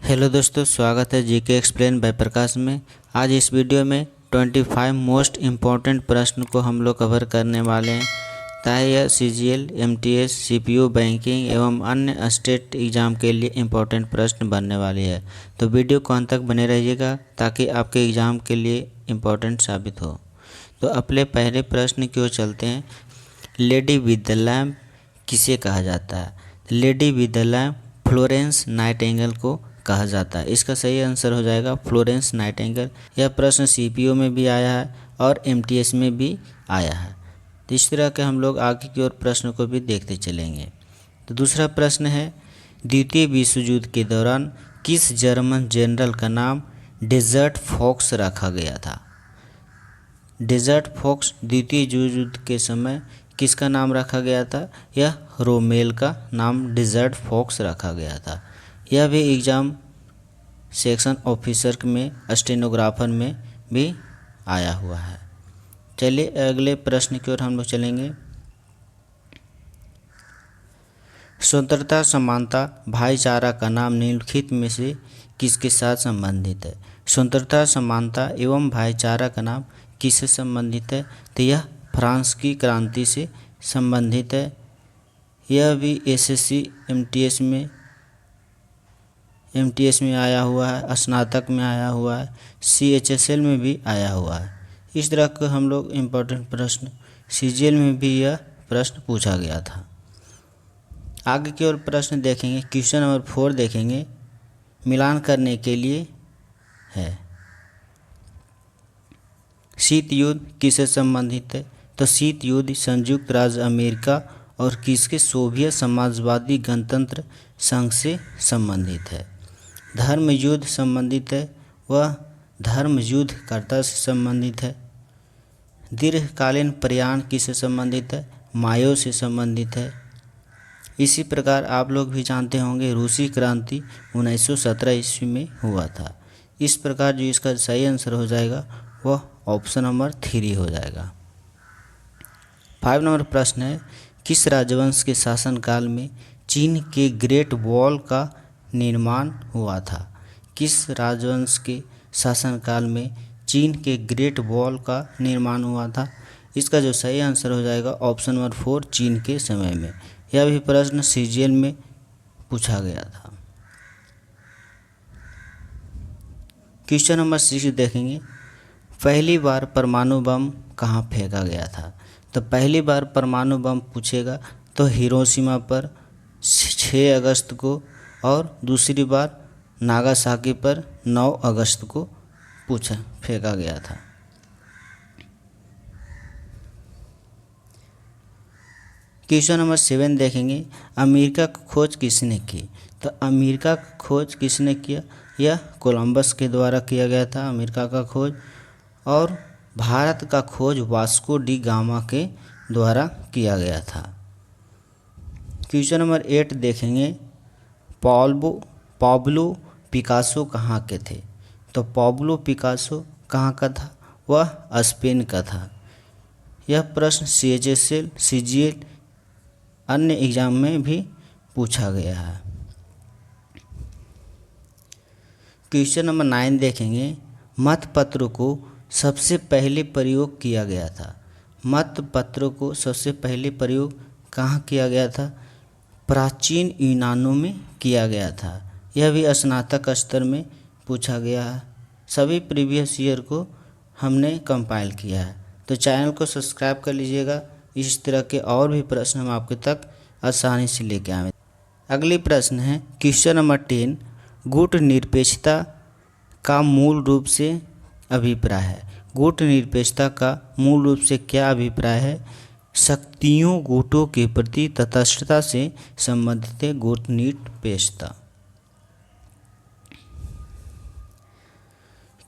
Hello दोस्तों, स्वागत है जीके एक्सप्लेन बाय प्रकाश में। आज इस वीडियो में 25 मोस्ट इम्पॉर्टेंट प्रश्न को हम लोग कवर करने वाले हैं। ताकि यह सीजीएल, एमटीएस, सीपीयू, बैंकिंग एवं अन्य स्टेट एग्ज़ाम के लिए इम्पोर्टेंट प्रश्न बनने वाली है। तो वीडियो को अंत तक बने रहिएगा ताकि आपके एग्ज़ाम के लिए इम्पोर्टेंट साबित हो। तो अपने पहले प्रश्न की ओर चलते हैं। लेडी विद द लैम्प किसे कहा जाता है? Lady with the lamp Florence Nightingale को कहा जाता है। इसका सही आंसर हो जाएगा फ्लोरेंस नाइटिंगेल। यह प्रश्न सीपीयू में भी आया है और एमटीएस में भी आया है। तो इस तरह के हम लोग आगे की ओर प्रश्न को भी देखते चलेंगे। तो दूसरा प्रश्न है, द्वितीय विश्व युद्ध के दौरान किस जर्मन जनरल का नाम डेजर्ट फॉक्स रखा गया था? डेजर्ट फॉक्स द्वितीय विश्व युद्ध के समय किसका नाम रखा गया था? यह रोमेल का नाम डेजर्ट फॉक्स रखा गया था। यह भी एग्ज़ाम सेक्शन ऑफिसर में स्टेनोग्राफर में भी आया हुआ है। चलिए अगले प्रश्न की ओर हम लोग चलेंगे। स्वतंत्रता, समानता, भाईचारा का नाम निम्नलिखित में से किसके साथ संबंधित है? स्वतंत्रता, समानता एवं भाईचारा का नाम किससे संबंधित है? तो यह फ्रांस की क्रांति से संबंधित है। यह भी एसएससी एमटीएस में आया हुआ है, स्नातक में आया हुआ है, सीएचएसएल में भी आया हुआ है। इस तरह का हम लोग इम्पोर्टेंट प्रश्न सीजीएल में भी यह प्रश्न पूछा गया था। आगे की ओर प्रश्न देखेंगे। क्वेश्चन नंबर 4 देखेंगे, मिलान करने के लिए है। शीत युद्ध किससे संबंधित है? तो शीत युद्ध संयुक्त राज्य अमेरिका और किसके सोवियत समाजवादी गणतंत्र संघ से संबंधित है। धर्म युद्ध संबंधित है, वह धर्म युद्ध कर्ता से संबंधित है। दीर्घकालीन प्रयाण किससे संबंधित है? माओ से संबंधित है। इसी प्रकार आप लोग भी जानते होंगे रूसी क्रांति 1917 ईस्वी में हुआ था। इस प्रकार जो इसका सही आंसर हो जाएगा वह ऑप्शन नंबर 3 हो जाएगा। 5 नंबर प्रश्न है, किस राजवंश के शासनकाल में चीन के ग्रेट वॉल का निर्माण हुआ था? किस राजवंश के शासनकाल में चीन के ग्रेट वॉल का निर्माण हुआ था? इसका जो सही आंसर हो जाएगा ऑप्शन नंबर 4 चीन के समय में। यह भी प्रश्न सीजीएल में पूछा गया था। क्वेश्चन नंबर 6 देखेंगे, पहली बार परमाणु बम कहाँ फेंका गया था? तो पहली बार परमाणु बम पूछेगा तो हिरोशिमा पर 6 अगस्त को और दूसरी बार नागासाकी पर 9 अगस्त को फेंका गया था। क्वेश्चन नंबर 7 देखेंगे, अमेरिका की खोज किसने की? तो अमेरिका की खोज किसने किया? यह कोलंबस के द्वारा किया गया था अमेरिका का खोज। और भारत का खोज वास्को डी गामा के द्वारा किया गया था। क्वेश्चन नंबर 8 देखेंगे, पाब्लो पिकासो कहाँ के थे? तो पाब्लो पिकासो कहाँ का था? वह स्पेन का था। यह प्रश्न सीएचएसएल, सीजीएल अन्य एग्जाम में भी पूछा गया है। क्वेश्चन नंबर 9 देखेंगे, मतपत्र को सबसे पहले प्रयोग किया गया था। मतपत्र को सबसे पहले प्रयोग कहाँ किया गया था? प्राचीन यूनानों में किया गया था। यह भी स्नातक स्तर में पूछा गया है। सभी प्रीवियस ईयर को हमने कंपाइल किया है। तो चैनल को सब्सक्राइब कर लीजिएगा। इस तरह के और भी प्रश्न हम आपके तक आसानी से लेके आए। अगली प्रश्न है क्वेश्चन नंबर 10, गुट निरपेक्षता का मूल रूप से अभिप्राय है। गुट निरपेक्षता का मूल रूप से क्या अभिप्राय है? शक्तियों गुटों के प्रति तटस्थता से संबंधित है गुट निरपेक्षता।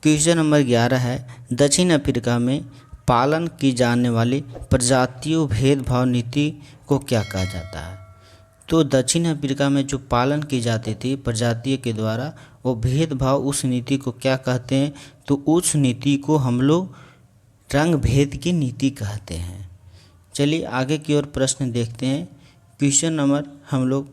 क्वेश्चन नंबर 11 है, दक्षिण अफ्रीका में पालन की जाने वाली प्रजातीय भेदभाव नीति को क्या कहा जाता है? तो दक्षिण अफ्रीका में जो पालन की जाती थी प्रजातीय के द्वारा, वो भेदभाव उस नीति को क्या कहते हैं? तो उस नीति को हम लोग रंग भेद की नीति कहते हैं। चलिए आगे की ओर प्रश्न देखते हैं। क्वेश्चन नंबर हम लोग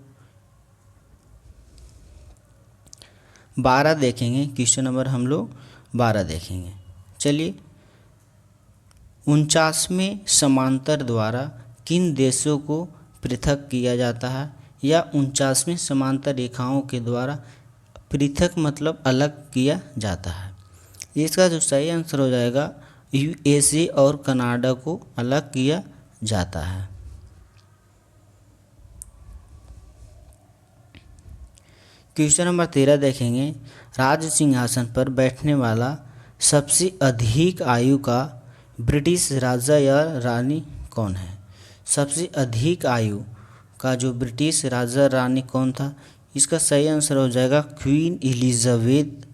12 देखेंगे। क्वेश्चन नंबर हम लोग 12 देखेंगे। चलिए, 49वें समांतर द्वारा किन देशों को पृथक किया जाता है, या 49वें समांतर रेखाओं के द्वारा पृथक मतलब अलग किया जाता है। इसका जो सही आंसर हो जाएगा, यूएसए और कनाडा को अलग किया जाता है। क्वेश्चन नंबर 13 देखेंगे। राज सिंहासन पर बैठने वाला सबसे अधिक आयु का ब्रिटिश राजा या रानी कौन है? सबसे अधिक आयु का जो ब्रिटिश राजा रानी कौन था? इसका सही आंसर हो जाएगा क्वीन एलिजाबेथ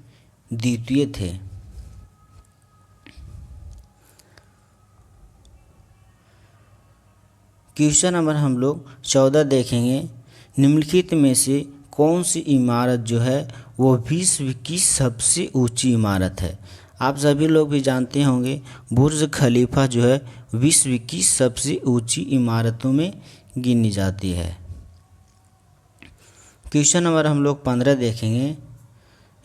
द्वितीय थे। क्वेश्चन नंबर हम लोग 14 देखेंगे। निम्नलिखित में से कौन सी इमारत जो है वो विश्व की सबसे ऊंची इमारत है? आप सभी लोग भी जानते होंगे बुर्ज खलीफा जो है विश्व की सबसे ऊंची इमारतों में गिनी जाती है। क्वेश्चन नंबर हम लोग 15 देखेंगे।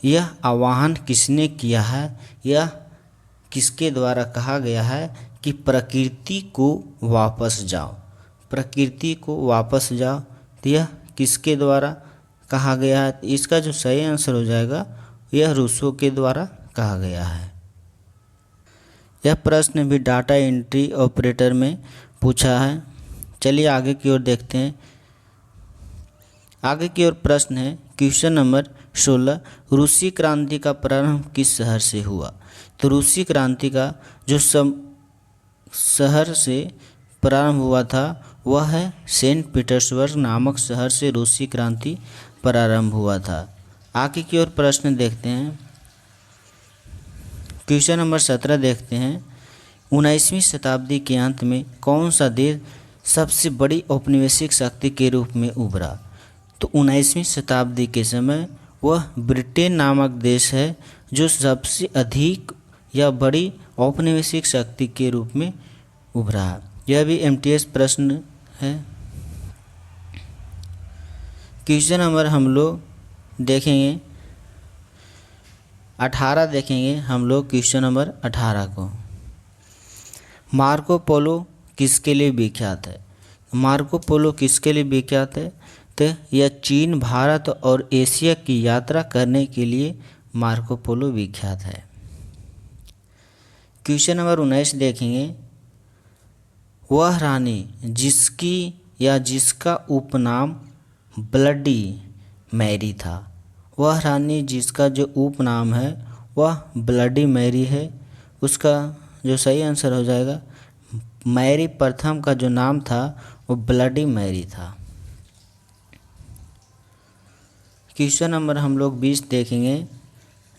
यह आह्वान किसने किया है, या किसके द्वारा कहा गया है कि प्रकृति को वापस जाओ? प्रकृति को वापस जाओ, तो यह किसके द्वारा कहा गया है? इसका जो सही आंसर हो जाएगा, यह रूसो के द्वारा कहा गया है। यह प्रश्न भी डाटा एंट्री ऑपरेटर में पूछा है। चलिए आगे की ओर देखते हैं। आगे की ओर प्रश्न है क्वेश्चन नंबर 16। रूसी क्रांति का प्रारंभ किस शहर से हुआ? तो रूसी क्रांति का जो शहर से प्रारंभ हुआ था वह है सेंट पीटर्सबर्ग नामक शहर से रूसी क्रांति प्रारंभ हुआ था। आगे की ओर प्रश्न देखते हैं। क्वेश्चन नंबर 17 देखते हैं। 19वीं शताब्दी के अंत में कौन सा देश सबसे बड़ी औपनिवेशिक शक्ति के रूप में उभरा? तो 19वीं शताब्दी के समय वह ब्रिटेन नामक देश है जो सबसे अधिक या बड़ी औपनिवेशिक शक्ति के रूप में उभरा। यह भी एमटीएस प्रश्न है। क्वेश्चन नंबर हम लोग देखेंगे 18 देखेंगे हम लोग। क्वेश्चन नंबर 18 को, मार्को पोलो किसके लिए विख्यात है? मार्को पोलो किसके लिए विख्यात है? तो यह चीन, भारत और एशिया की यात्रा करने के लिए मार्को पोलो विख्यात है। क्वेश्चन नंबर 19 देखेंगे। वह रानी जिसकी या जिसका उपनाम ब्लडी मैरी था। वह रानी जिसका जो उपनाम है वह ब्लडी मैरी है। उसका जो सही आंसर हो जाएगा, मैरी प्रथम का जो नाम था वो ब्लडी मैरी था। क्वेश्चन नंबर हम लोग 20 देखेंगे।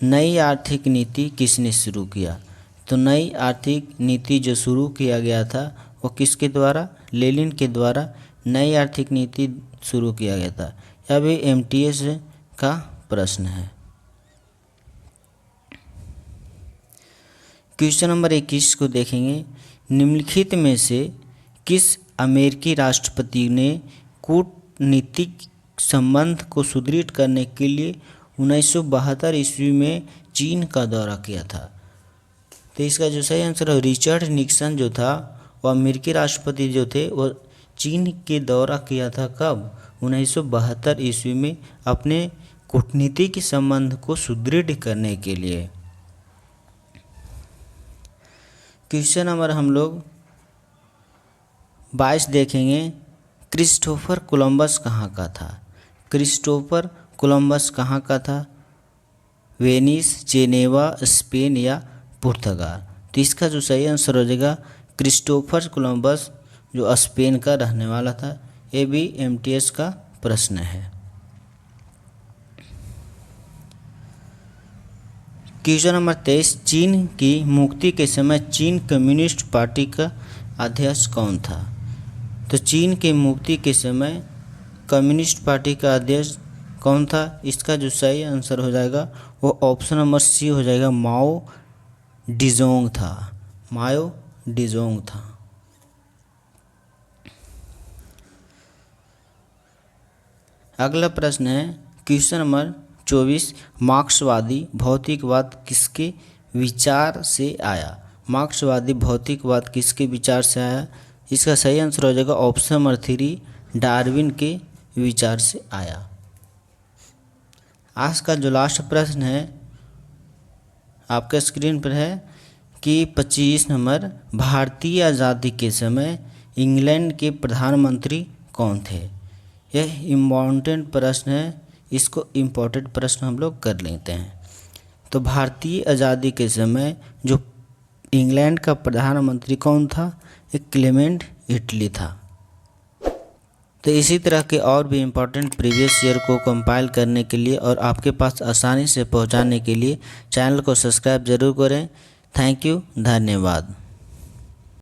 नई आर्थिक नीति किसने शुरू किया? तो नई आर्थिक नीति जो शुरू किया गया था वो किसके द्वारा? लेनिन के द्वारा नई आर्थिक नीति शुरू किया गया था। यह भी एमटीएस का प्रश्न है। क्वेश्चन नंबर 21 को देखेंगे। निम्नलिखित में से किस अमेरिकी राष्ट्रपति ने कूटनीतिक संबंध को सुदृढ़ करने के लिए 1972 ईस्वी में चीन का दौरा किया था? तो इसका जो सही आंसर है, रिचर्ड निक्सन जो था वो अमेरिकी राष्ट्रपति जो थे वो चीन के दौरा किया था। कब? 1972 ईस्वी में अपने कूटनीतिक संबंध को सुदृढ़ करने के लिए। क्वेश्चन नंबर हम लोग 22 देखेंगे। क्रिस्टोफर कोलंबस कहाँ का था? क्रिस्टोफर कोलंबस कहाँ का था? वेनिस, जेनेवा, स्पेन या पुर्तगाल? तो इसका जो सही आंसर हो जाएगा, क्रिस्टोफर कोलंबस जो स्पेन का रहने वाला था। ये भी एमटीएस का प्रश्न है। Question number 23। चीन की मुक्ति के समय चीन कम्युनिस्ट पार्टी का अध्यक्ष कौन था? तो चीन की मुक्ति के समय कम्युनिस्ट पार्टी का अध्यक्ष कौन था? इसका जो सही आंसर हो जाएगा वो ऑप्शन नंबर सी हो जाएगा, माओ डिजोंग था। माओ डिजोंग था। अगला प्रश्न है क्वेश्चन नंबर 24 मार्क्सवादी भौतिकवाद किसके विचार से आया। मार्क्सवादी भौतिकवाद किसके विचार से आया। इसका सही आंसर हो जाएगा ऑप्शन नंबर 3 डार्विन के विचार से आया। आज का जो लास्ट प्रश्न है आपके स्क्रीन पर है कि 25 नंबर भारतीय आज़ादी के समय इंग्लैंड के प्रधानमंत्री कौन थे। यह इम्पॉर्टेंट प्रश्न है, इसको इम्पोर्टेंट प्रश्न हम लोग कर लेते हैं। तो भारतीय आज़ादी के समय जो इंग्लैंड का प्रधानमंत्री कौन था, एक क्लेमेंट इटली था। तो इसी तरह के और भी इम्पोर्टेंट प्रीवियस ईयर को कंपाइल करने के लिए और आपके पास आसानी से पहुंचाने के लिए चैनल को सब्सक्राइब जरूर करें। थैंक यू, धन्यवाद।